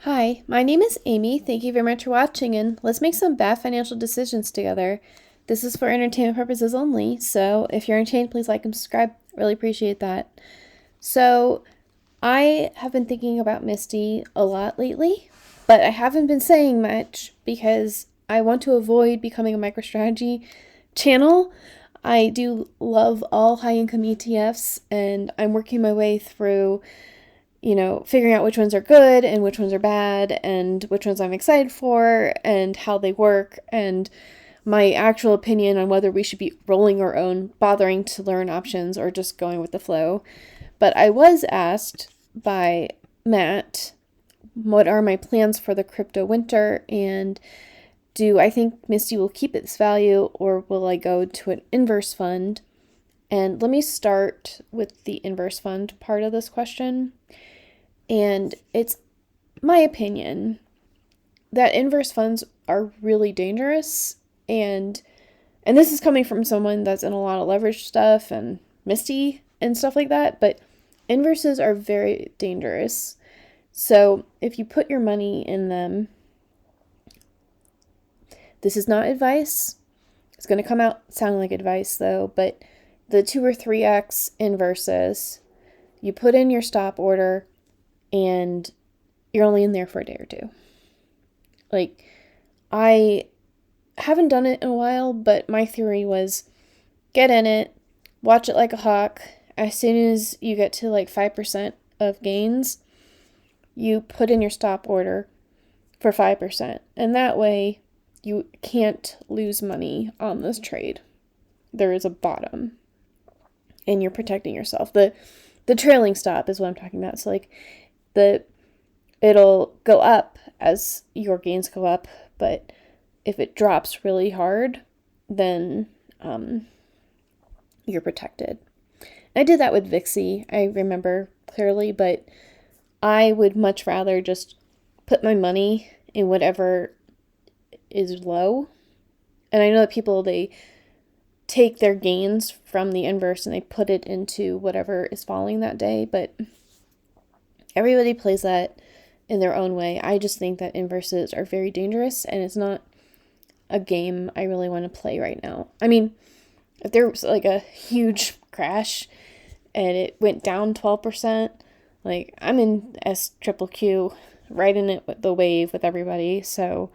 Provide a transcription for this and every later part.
Hi, my name is Amy. Thank you very much for watching, and let's make some bad financial decisions together. This is for entertainment purposes only, so if you're entertained, please like and subscribe. Really appreciate that. So, I have been thinking about Misty a lot lately, but I haven't been saying much because I want to avoid becoming a MicroStrategy channel. I do love all high income ETFs, and I'm working my way through figuring out which ones are good and which ones are bad and which ones I'm excited for and how they work and my actual opinion on whether we should be rolling our own, bothering to learn options, or just going with the flow. But I was asked by Matt, what are my plans for the crypto winter, and do I think Misty will keep its value, or will I go to an inverse fund? And let me start with the inverse fund part of this question. And it's my opinion that inverse funds are really dangerous, and this is coming from someone that's in a lot of leverage stuff and Misty and stuff like that, but inverses are very dangerous. So if you put your money in them, this is not advice. It's going to come out sounding like advice though, but the 2 or 3x inverses, you put in your stop order and you're only in there for a day or two. Like, I haven't done it in a while, but my theory was get in it, watch it like a hawk. As soon as you get to like 5% of gains, you put in your stop order for 5%. And that way you can't lose money on this trade. There is a bottom and you're protecting yourself. The trailing stop is what I'm talking about. So like it'll go up as your gains go up, but if it drops really hard, then you're protected. I did that with Vixie, I remember clearly, but I would much rather just put my money in whatever is low. And I know that people, they take their gains from the inverse and they put it into whatever is falling that day, but everybody plays that in their own way. I just think that inverses are very dangerous, and it's not a game I really want to play right now. I mean, if there was like a huge crash and it went down 12%, like I'm in SQQQ, right in it with the wave with everybody. So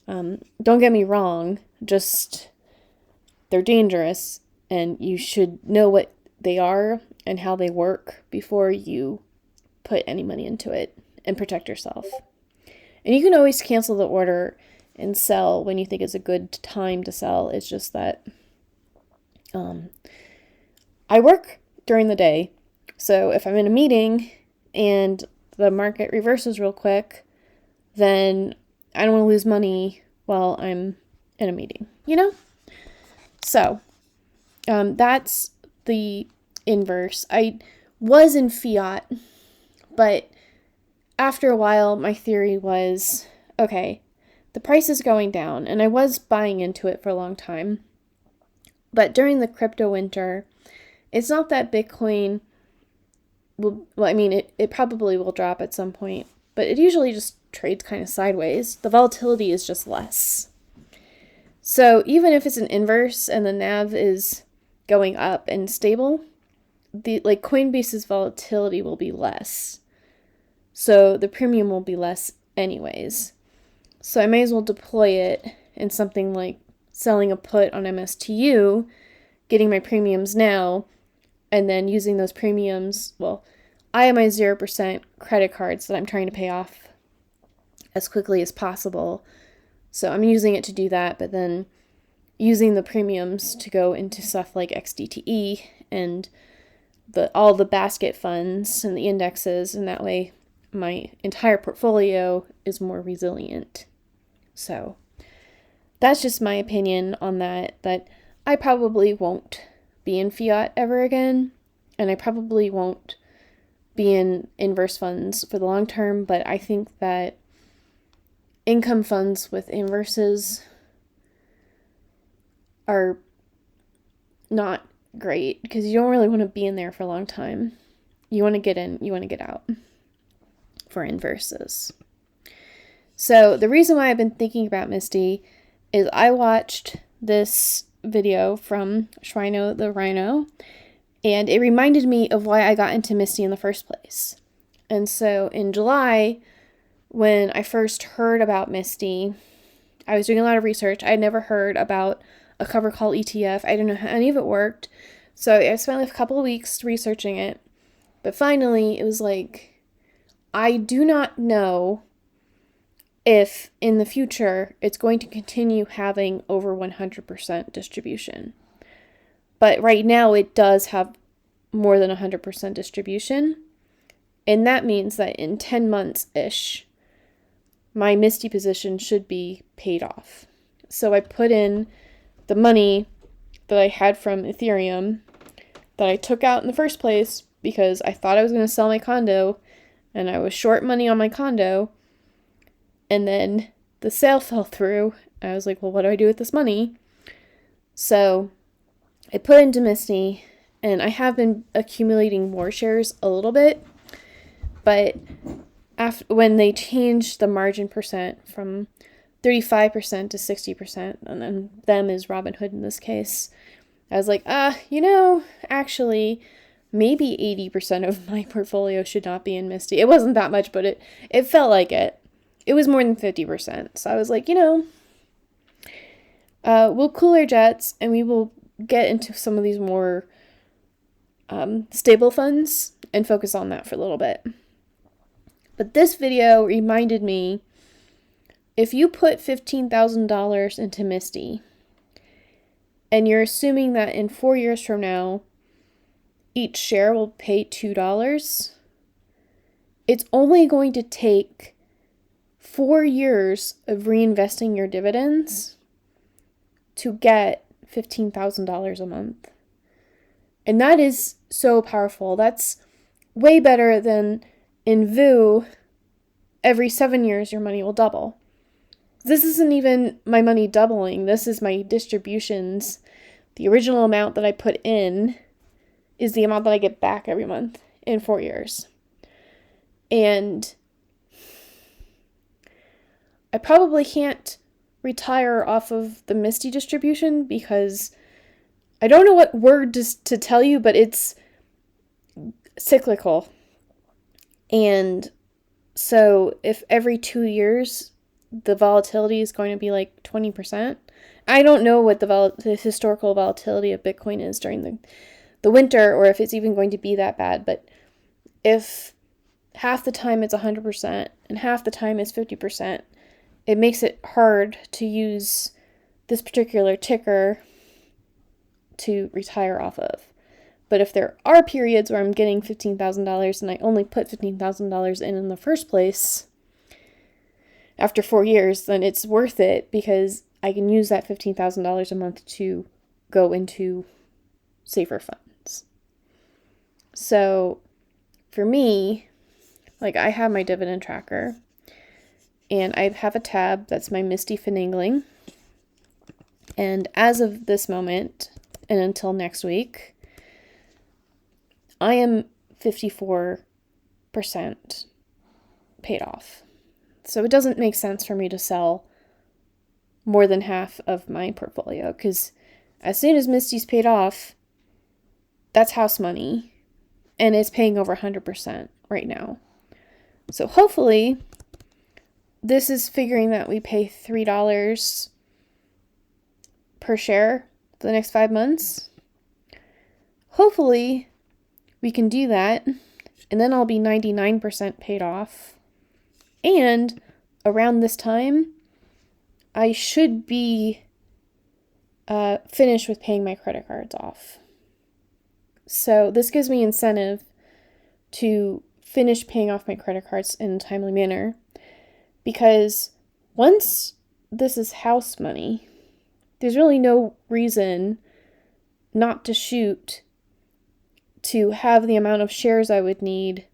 don't get me wrong, just they're dangerous and you should know what they are and how they work before you put any money into it and protect yourself. And you can always cancel the order and sell when you think it's a good time to sell. It's just that I work during the day. So if I'm in a meeting and the market reverses real quick, then I don't want to lose money while I'm in a meeting, So that's the inverse. I was in fiat, but after a while, my theory was, okay, the price is going down, and I was buying into it for a long time. But during the crypto winter, it's not that Bitcoin will, it probably will drop at some point, but it usually just trades kind of sideways. The volatility is just less. So even if it's an inverse and the NAV is going up and stable, Coinbase's volatility will be less. So the premium will be less anyways. So I may as well deploy it in something like selling a put on MSTU, getting my premiums now, and then using those premiums. Well, I have my 0% credit cards that I'm trying to pay off as quickly as possible. So I'm using it to do that, but then using the premiums to go into stuff like XDTE and all the basket funds and the indexes, and that way my entire portfolio is more resilient. So that's just my opinion on that I probably won't be in fiat ever again, and I probably won't be in inverse funds for the long term, but I think that income funds with inverses are not great because you don't really want to be in there for a long time. You want to get in, you want to get out for inverses. So the reason why I've been thinking about Misty is I watched this video from Shrino the Rhino, and it reminded me of why I got into Misty in the first place. And so in July, when I first heard about Misty, I was doing a lot of research. I had never heard about a cover call ETF. I didn't know how any of it worked. So I spent like a couple of weeks researching it. But finally, it was like, I do not know if in the future it's going to continue having over 100% distribution. But right now it does have more than 100% distribution. And that means that in 10 months-ish, my Misty position should be paid off. So I put in the money that I had from Ethereum that I took out in the first place because I thought I was going to sell my condo and I was short money on my condo. And then the sale fell through. I was like, well, what do I do with this money? So I put into Misty, and I have been accumulating more shares a little bit. But when they changed the margin percent from 35% to 60%, and then them is Robinhood in this case, I was like, actually, maybe 80% of my portfolio should not be in Misty. It wasn't that much, but it felt like it. It was more than 50%. So I was like, we'll cool our jets and we will get into some of these more stable funds and focus on that for a little bit. But this video reminded me, if you put $15,000 into Misty and you're assuming that in 4 years from now, each share will pay $2, it's only going to take 4 years of reinvesting your dividends to get $15,000 a month. And that is so powerful. That's way better than in VU, every 7 years your money will double. This isn't even my money doubling. This is my distributions. The original amount that I put in is the amount that I get back every month in 4 years. And I probably can't retire off of the Misty distribution because I don't know what word to tell you, but it's cyclical. And so if every 2 years the volatility is going to be like 20%, I don't know what the historical volatility of Bitcoin is during the winter, or if it's even going to be that bad. But if half the time it's 100% and half the time it's 50%, it makes it hard to use this particular ticker to retire off of. But if there are periods where I'm getting $15,000 and I only put $15,000 in the first place after 4 years, then it's worth it because I can use that $15,000 a month to go into safer funds. So for me, like, I have my dividend tracker and I have a tab that's my Misty Finagling. And as of this moment and until next week, I am 54% paid off. So it doesn't make sense for me to sell more than half of my portfolio because as soon as Misty's paid off, that's house money and it's paying over 100% right now. So hopefully this is figuring that we pay $3 per share for the next 5 months. Hopefully we can do that, and then I'll be 99% paid off. And around this time, I should be finished with paying my credit cards off. So this gives me incentive to finish paying off my credit cards in a timely manner, because once this is house money, there's really no reason not to shoot to have the amount of shares I would need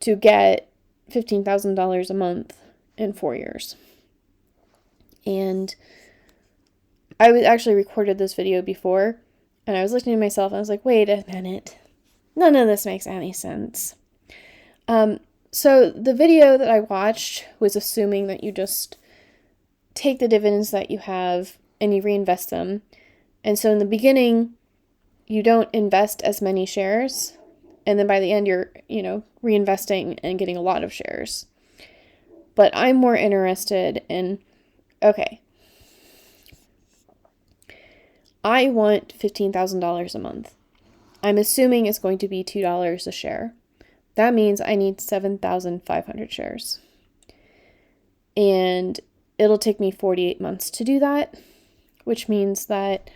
to get $15,000 a month in 4 years. And I was actually recorded this video before, and I was listening to myself, and I was like, wait a minute. None of this makes any sense. So the video that I watched was assuming that you just take the dividends that you have and you reinvest them. And so in the beginning, you don't invest as many shares. And then by the end, you're, reinvesting and getting a lot of shares. But I'm more interested in, okay, I want $15,000 a month. I'm assuming it's going to be $2 a share. That means I need 7,500 shares. And it'll take me 48 months to do that, which means that,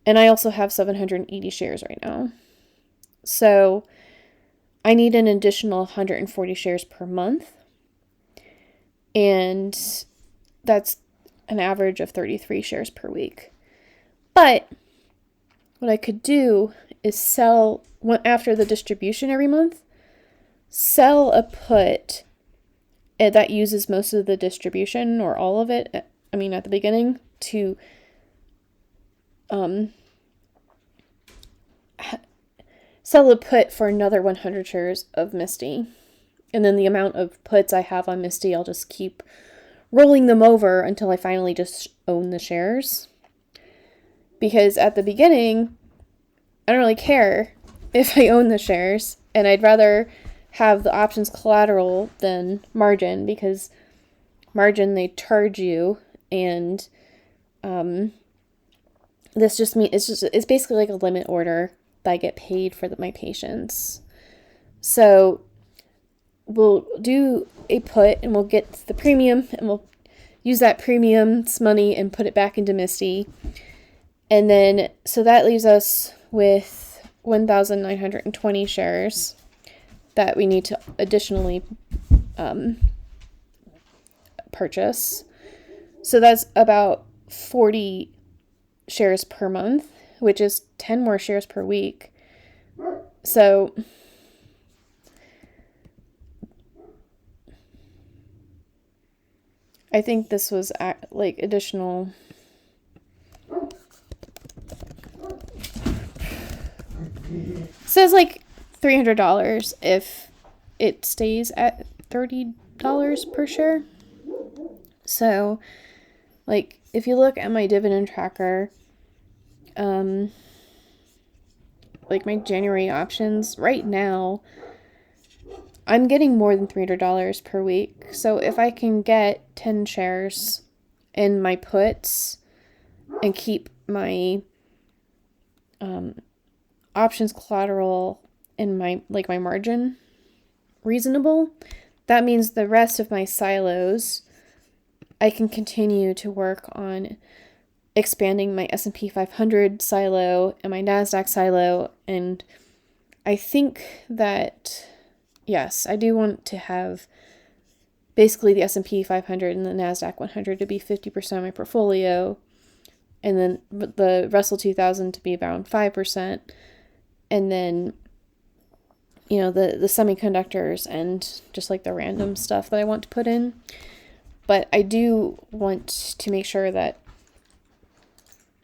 and I also have 780 shares right now. So I need an additional 140 shares per month. And that's an average of 33 shares per week. But what I could do is sell, after the distribution every month, sell a put that uses most of the distribution or all of it, at the beginning, to sell a put for another 100 shares of MSTY. And then the amount of puts I have on MSTY, I'll just keep rolling them over until I finally just own the shares. Because at the beginning, I don't really care if I own the shares, and I'd rather have the options collateral than margin, because margin, they charge you, and this just means it's basically like a limit order that I get paid for my patients. So we'll do a put and we'll get the premium and we'll use that premium's money and put it back into MSTY. And then, so that leaves us with 1,920 shares that we need to additionally purchase. So that's about 40 shares per month, which is 10 more shares per week. So I think this was like additional. Says like $300 if it stays at $30 per share. So, like, if you look at my dividend tracker, like my January options, right now, I'm getting more than $300 per week. So if I can get 10 shares in my puts and keep my options collateral and my margin reasonable, that means the rest of my silos, I can continue to work on expanding my S&P 500 silo and my NASDAQ silo. And I think that, yes, I do want to have basically the S&P 500 and the NASDAQ 100 to be 50% of my portfolio, and then the Russell 2000 to be around 5%, and then, the semiconductors and just like the random stuff that I want to put in. But I do want to make sure that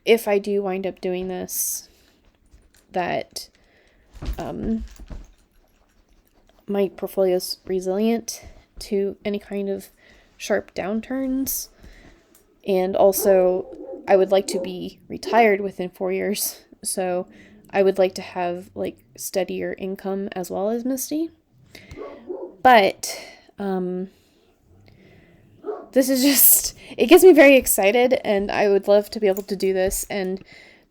if I do wind up doing this, that my portfolio is resilient to any kind of sharp downturns. And also, I would like to be retired within 4 years. So I would like to have like steadier income as well as MSTY. But this is just, it gets me very excited, and I would love to be able to do this and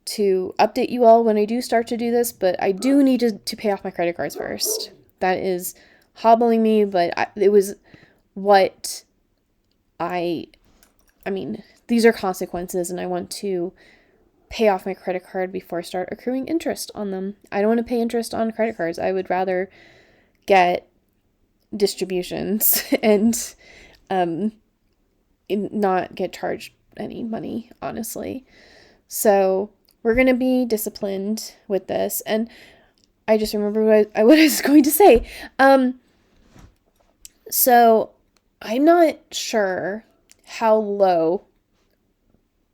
to update you all when I do start to do this, but I do need to pay off my credit cards first. That is hobbling me, but it was what these are consequences, and I want to pay off my credit card before I start accruing interest on them. I don't want to pay interest on credit cards. I would rather get distributions and not get charged any money, honestly. So we're going to be disciplined with this. And I just remember what I was going to say. So I'm not sure how low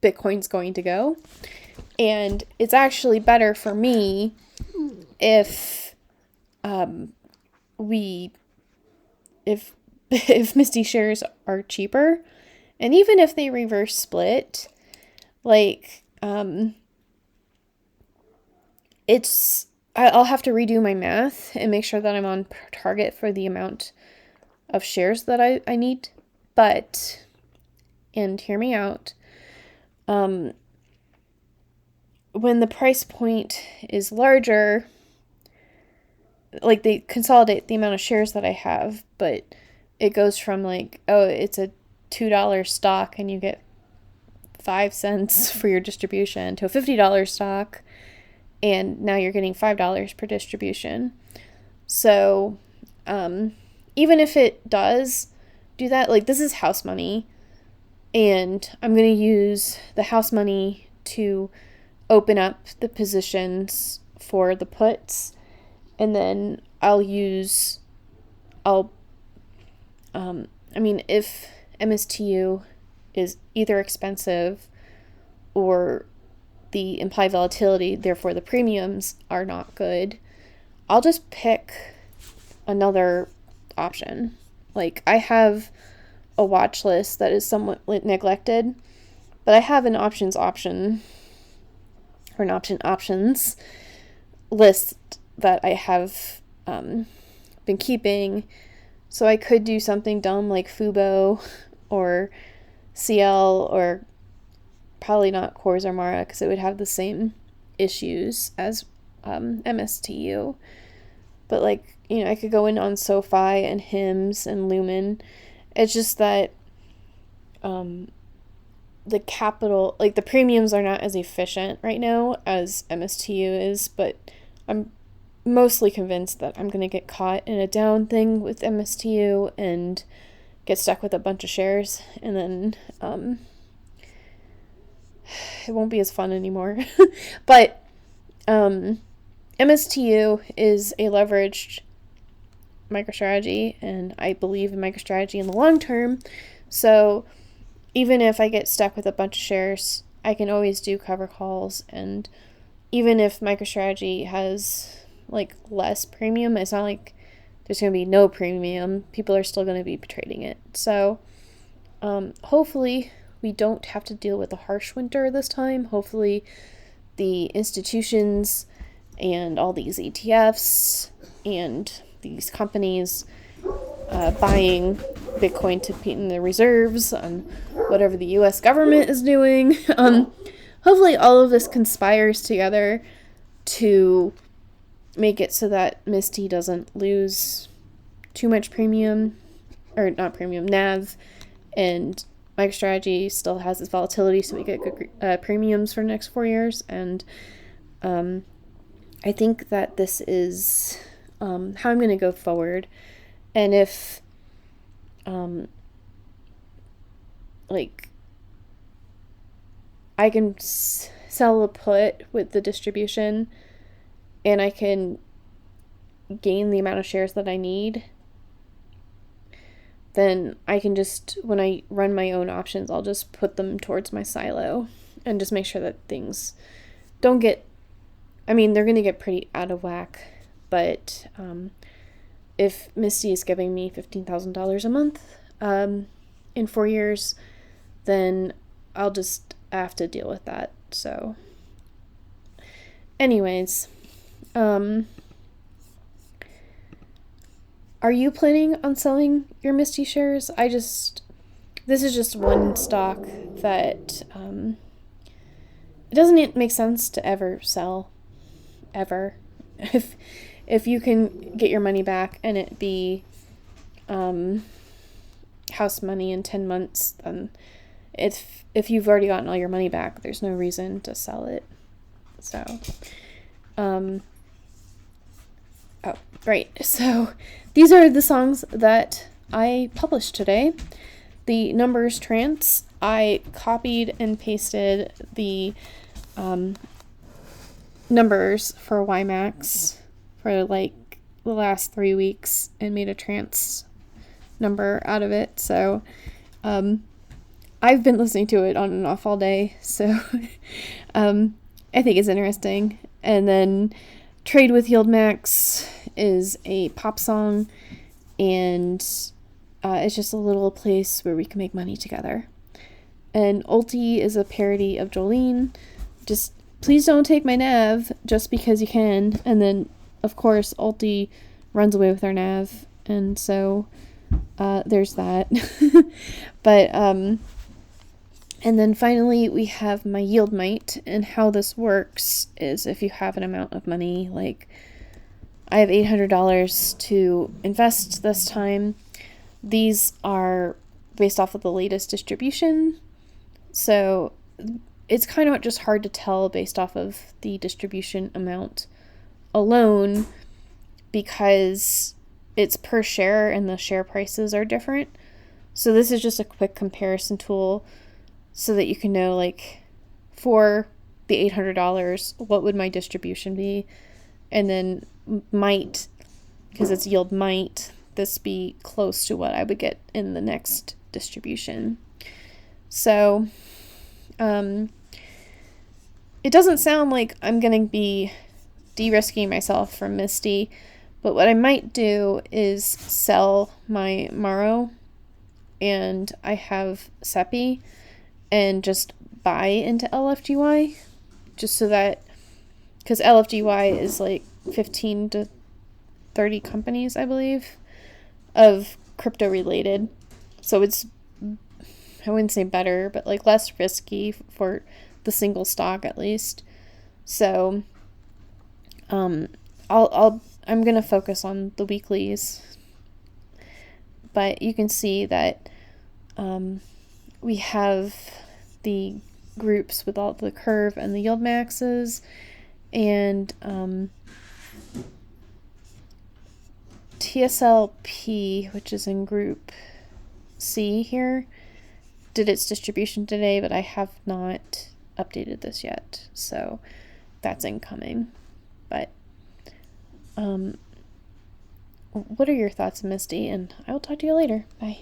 Bitcoin's going to go. And it's actually better for me if we if if MSTY shares are cheaper, and even if they reverse split, like I'll have to redo my math and make sure that I'm on target for the amount of shares that I need. But, and hear me out, when the price point is larger, like they consolidate the amount of shares that I have, but it goes from like, oh, it's a $2 stock and you get 5 cents for your distribution to a $50 stock, and now you're getting $5 per distribution. So even if it does do that, like this is house money, and I'm going to use the house money to open up the positions for the puts, and then if MSTU is either expensive or the implied volatility, therefore the premiums are not good, I'll just pick another option. Like I have a watch list that is somewhat neglected, but I have an options list that I have been keeping. So I could do something dumb like Fubo or CL, or probably not Coors or Mara, because it would have the same issues as MSTU. But like, I could go in on SoFi and HIMS and Lumen. It's just that the capital, like the premiums are not as efficient right now as MSTU is, but I'm mostly convinced that I'm going to get caught in a down thing with MSTU and get stuck with a bunch of shares, and then it won't be as fun anymore. But MSTU is a leveraged MicroStrategy, and I believe in MicroStrategy in the long term. So even if I get stuck with a bunch of shares, I can always do cover calls. And even if MicroStrategy has like less premium, it's not like there's going to be no premium. People are still going to be trading it. So hopefully we don't have to deal with a harsh winter this time. Hopefully the institutions and all these ETFs and these companies buying Bitcoin to put in the reserves on whatever the US government is doing. Hopefully all of this conspires together to make it so that MSTY doesn't lose too much premium, or not premium, NAV, and MicroStrategy still has its volatility, so we get good premiums for the next 4 years. And I think that this is how I'm going to go forward. And if I can sell a put with the distribution, and I can gain the amount of shares that I need, then I can just, when I run my own options, I'll just put them towards my silo and just make sure that things don't get, they're going to get pretty out of whack. But if MSTY is giving me $15,000 a month in 4 years, then I'll just have to deal with that. So anyways, are you planning on selling your MSTY shares? This is just one stock that it doesn't make sense to ever sell, ever. If you can get your money back and it be house money in 10 months, then if you've already gotten all your money back, there's no reason to sell it. So, oh, right. So these are the songs that I published today. The numbers Trance, I copied and pasted the numbers for YMAX for like the last 3 weeks and made a Trance number out of it. So I've been listening to it on and off all day, so I think it's interesting. And then Trade with YieldMax is a pop song, and it's just a little place where we can make money together. And ULTY is a parody of Jolene. Just please don't take my nav just because you can. And then, of course, ULTY runs away with our nav, and so there's that. But and then finally we have my YieldMax, and how this works is if you have an amount of money, like I have $800 to invest this time. These are based off of the latest distribution, so it's kind of just hard to tell based off of the distribution amount alone, because it's per share and the share prices are different. So this is just a quick comparison tool so that you can know, like, for the $800, what would my distribution be? And then might, because it's yield, might this be close to what I would get in the next distribution? So it doesn't sound like I'm going to be de-risking myself from MSTY, but what I might do is sell my Maro, and I have SEPI, and just buy into LFGY, just so that, because LFGY is like 15 to 30 companies, I believe, of crypto related. So it's, I wouldn't say better, but like less risky for the single stock at least. So I'm going to focus on the weeklies, but you can see that we have the groups with all the curve and the YieldMaxes, and TSLP, which is in group C here, did its distribution today, but I have not updated this yet, so that's incoming. But what are your thoughts, MSTY? And I will talk to you later. Bye.